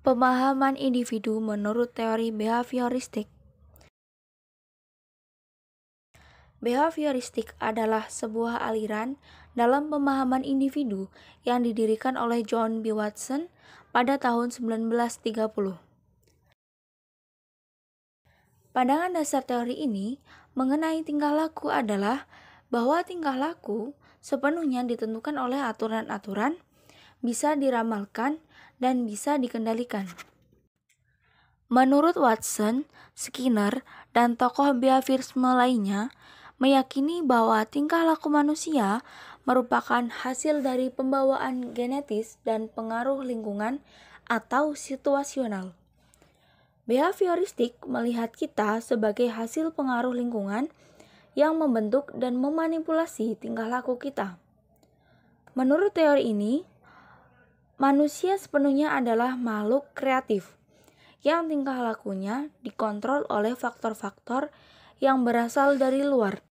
Pemahaman individu menurut teori behavioristik. Behavioristik adalah sebuah aliran dalam pemahaman individu yang didirikan oleh John B. Watson pada tahun 1930. Pandangan dasar teori ini mengenai tingkah laku adalah bahwa tingkah laku sepenuhnya ditentukan oleh aturan-aturan, bisa diramalkan, dan bisa dikendalikan. Menurut Watson, Skinner, dan tokoh behaviorisme lainnya meyakini bahwa tingkah laku manusia merupakan hasil dari pembawaan genetis dan pengaruh lingkungan atau situasional. Behavioristik melihat kita sebagai hasil pengaruh lingkungan yang membentuk dan memanipulasi tingkah laku kita. Menurut teori ini, manusia sepenuhnya adalah makhluk kreatif yang tingkah lakunya dikontrol oleh faktor-faktor yang berasal dari luar.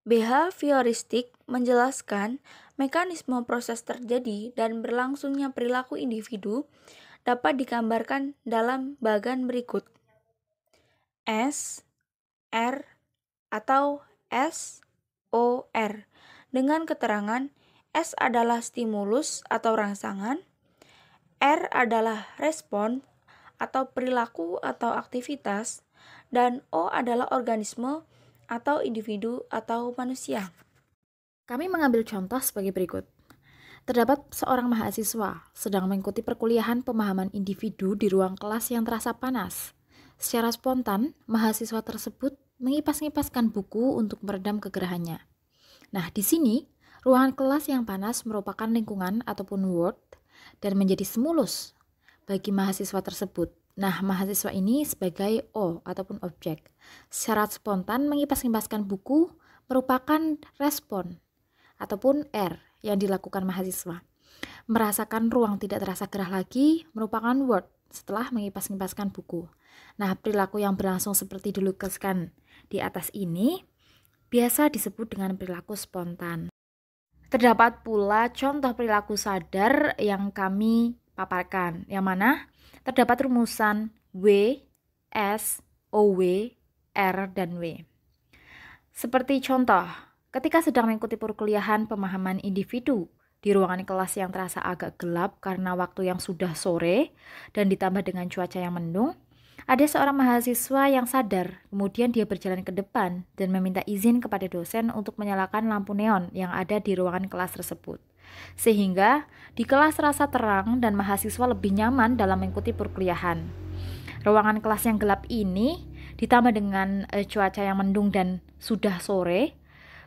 Behavioristik menjelaskan mekanisme proses terjadi dan berlangsungnya perilaku individu dapat digambarkan dalam bagan berikut. S, R, atau S, O, R, dengan keterangan S adalah stimulus atau rangsangan, R adalah respon atau perilaku atau aktivitas, dan O adalah organisme atau individu atau manusia. Kami mengambil contoh sebagai berikut. Terdapat seorang mahasiswa sedang mengikuti perkuliahan pemahaman individu di ruang kelas yang terasa panas. Secara spontan, mahasiswa tersebut mengipas-ngipaskan buku untuk meredam kegerahannya. Nah, di sini, ruangan kelas yang panas merupakan lingkungan ataupun world dan menjadi stimulus bagi mahasiswa tersebut. Nah, mahasiswa ini sebagai O ataupun objek. Secara spontan mengipas-ngipaskan buku merupakan respon ataupun R yang dilakukan mahasiswa. Merasakan ruang tidak terasa gerah lagi merupakan word setelah mengipas-ngipaskan buku. Nah, perilaku yang berlangsung seperti dilukiskan di atas ini biasa disebut dengan perilaku spontan. Terdapat pula contoh perilaku sadar yang kami paparkan, yang mana terdapat rumusan W, S, OW, R, dan W. Seperti contoh, ketika sedang mengikuti perkuliahan pemahaman individu di ruangan kelas yang terasa agak gelap karena waktu yang sudah sore dan ditambah dengan cuaca yang mendung, ada seorang mahasiswa yang sadar, kemudian dia berjalan ke depan dan meminta izin kepada dosen untuk menyalakan lampu neon yang ada di ruangan kelas tersebut. Sehingga di kelas terasa terang dan mahasiswa lebih nyaman dalam mengikuti perkuliahan. Ruangan kelas yang gelap ini ditambah dengan cuaca yang mendung dan sudah sore,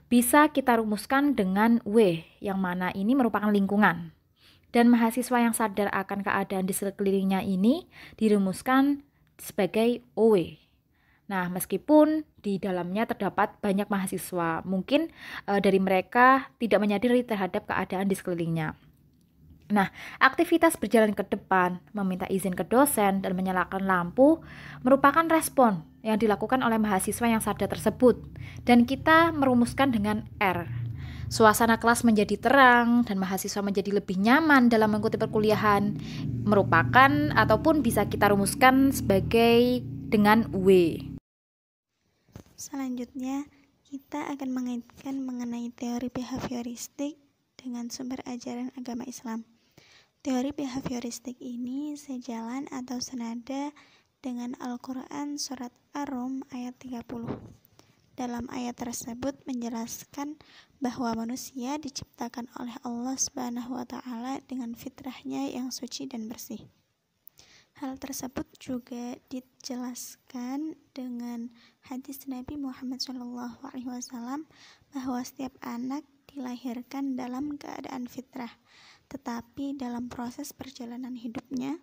bisa kita rumuskan dengan W, yang mana ini merupakan lingkungan. Dan mahasiswa yang sadar akan keadaan di sekelilingnya ini dirumuskan sebagai OW. Nah, meskipun di dalamnya terdapat banyak mahasiswa, mungkin dari mereka tidak menyadari terhadap keadaan di sekelilingnya. Nah, aktivitas berjalan ke depan, meminta izin ke dosen, dan menyalakan lampu merupakan respon yang dilakukan oleh mahasiswa yang sadar tersebut. Dan kita merumuskan dengan R. Suasana kelas menjadi terang dan mahasiswa menjadi lebih nyaman dalam mengikuti perkuliahan, merupakan ataupun bisa kita rumuskan sebagai dengan W. Selanjutnya, kita akan mengaitkan mengenai teori behavioristik dengan sumber ajaran agama Islam. Teori behavioristik ini sejalan atau senada dengan Al-Quran Surat Ar-Rum ayat 30. Dalam ayat tersebut menjelaskan bahwa manusia diciptakan oleh Allah Subhanahu wa Ta'ala dengan fitrahnya yang suci dan bersih. Hal tersebut juga dijelaskan dengan hadis Nabi Muhammad SAW bahwa setiap anak dilahirkan dalam keadaan fitrah, tetapi dalam proses perjalanan hidupnya,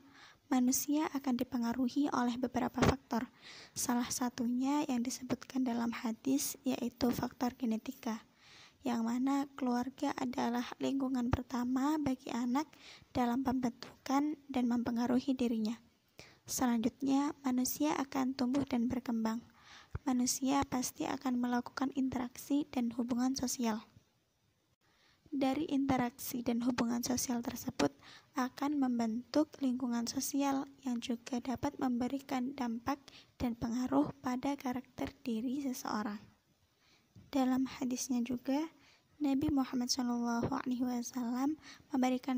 manusia akan dipengaruhi oleh beberapa faktor. Salah satunya yang disebutkan dalam hadis yaitu faktor genetika, yang mana keluarga adalah lingkungan pertama bagi anak dalam pembentukan dan mempengaruhi dirinya. Selanjutnya, manusia akan tumbuh dan berkembang. Manusia pasti akan melakukan interaksi dan hubungan sosial. Dari interaksi dan hubungan sosial tersebut akan membentuk lingkungan sosial yang juga dapat memberikan dampak dan pengaruh pada karakter diri seseorang. Dalam hadisnya juga, Nabi Muhammad SAW memberikan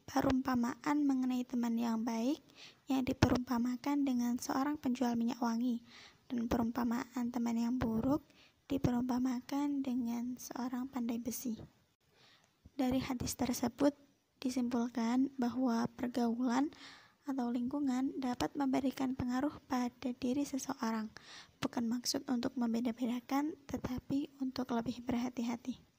perumpamaan mengenai teman yang baik yang diperumpamakan dengan seorang penjual minyak wangi, dan perumpamaan teman yang buruk diperumpamakan dengan seorang pandai besi. Dari hadis tersebut disimpulkan bahwa pergaulan atau lingkungan dapat memberikan pengaruh pada diri seseorang, bukan maksud untuk membeda-bedakan, tetapi untuk lebih berhati-hati.